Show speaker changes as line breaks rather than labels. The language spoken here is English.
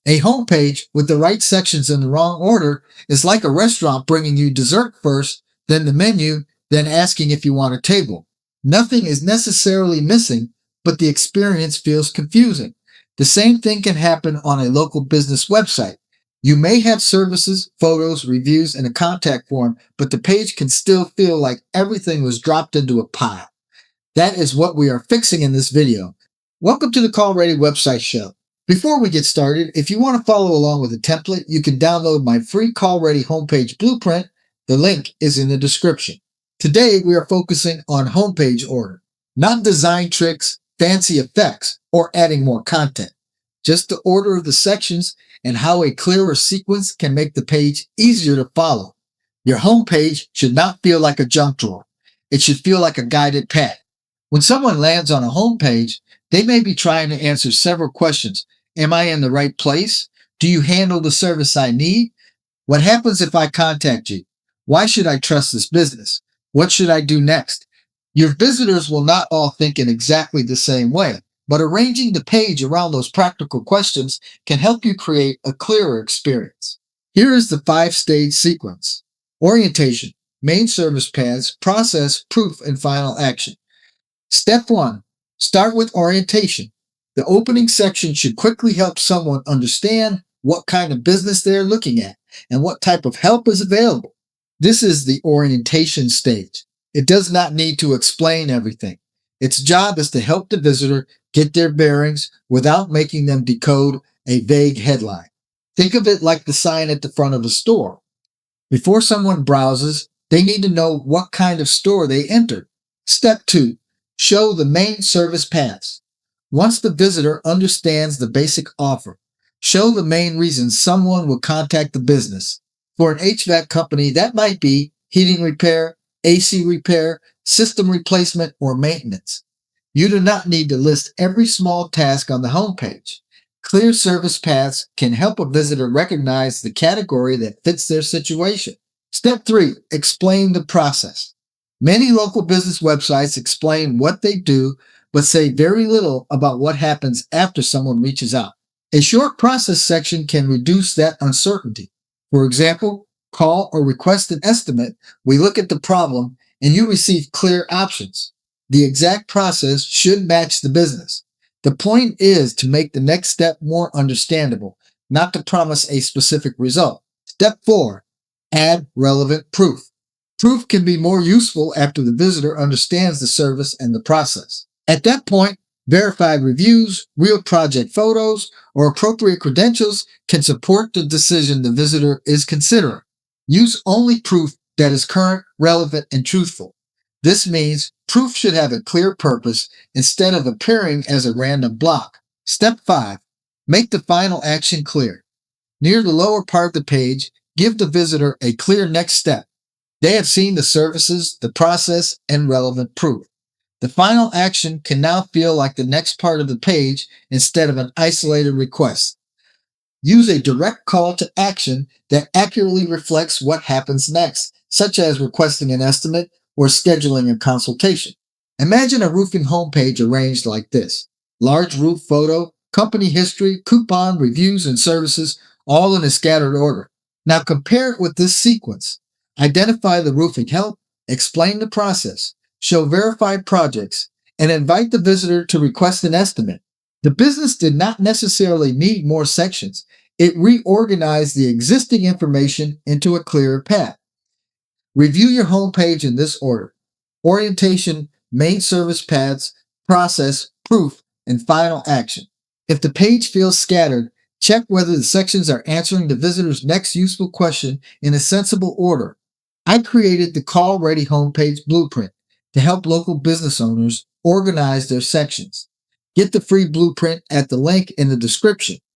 A homepage with the right sections in the wrong order is like a restaurant bringing you dessert first, then the menu, then asking if you want a table. Nothing is necessarily missing, but the experience feels confusing. The same thing can happen on a local business website. You may have services, photos, reviews, and a contact form, but the page can still feel like everything was dropped into a pile. That is what we are fixing in this video. Welcome to the Call Ready website show. Before we get started, if you want to follow along with the template, you can download my free Call Ready homepage blueprint. The link is in the description. Today, we are focusing on homepage order, not design tricks, fancy effects, or adding more content. Just the order of the sections and how a clearer sequence can make the page easier to follow. Your homepage should not feel like a junk drawer. It should feel like a guided path. When someone lands on a homepage, they may be trying to answer several questions. Am I in the right place? Do you handle the service I need? What happens if I contact you? Why should I trust this business? What should I do next? Your visitors will not all think in exactly the same way, but arranging the page around those practical questions can help you create a clearer experience. Here is the 5-stage sequence: orientation, main service paths, process, proof, and final action. Step 1. Start with orientation. The opening section should quickly help someone understand what kind of business they're looking at and what type of help is available. This is the orientation stage. It does not need to explain everything. Its job is to help the visitor get their bearings without making them decode a vague headline. Think of it like the sign at the front of a store. Before someone browses, they need to know what kind of store they entered. Step 2. Show the main service paths. Once the visitor understands the basic offer, show the main reasons someone will contact the business. For an HVAC company, that might be heating repair, AC repair, system replacement, or maintenance. You do not need to list every small task on the homepage. Clear service paths can help a visitor recognize the category that fits their situation. Step 3. Explain the process. Many local business websites explain what they do, but say very little about what happens after someone reaches out. A short process section can reduce that uncertainty. For example, call or request an estimate. We look at the problem and you receive clear options. The exact process should match the business. The point is to make the next step more understandable, not to promise a specific result. Step 4. Add relevant proof. Proof can be more useful after the visitor understands the service and the process. At that point, verified reviews, real project photos, or appropriate credentials can support the decision the visitor is considering. Use only proof that is current, relevant, and truthful. This means proof should have a clear purpose instead of appearing as a random block. Step 5. Make the final action clear. Near the lower part of the page, give the visitor a clear next step. They have seen the services, the process, and relevant proof. The final action can now feel like the next part of the page instead of an isolated request. Use a direct call to action that accurately reflects what happens next, such as requesting an estimate or scheduling a consultation. Imagine a roofing homepage arranged like this: large roof photo, company history, coupon, reviews, and services, all in a scattered order. Now compare it with this sequence. Identify the roofing help, explain the process, show verified projects, and invite the visitor to request an estimate. The business did not necessarily need more sections. It reorganized the existing information into a clearer path. Review your homepage in this order: orientation, main service paths, process, proof, and final action. If the page feels scattered, check whether the sections are answering the visitor's next useful question in a sensible order. I created the Call Ready homepage blueprint to help local business owners organize their sections. Get the free blueprint at the link in the description.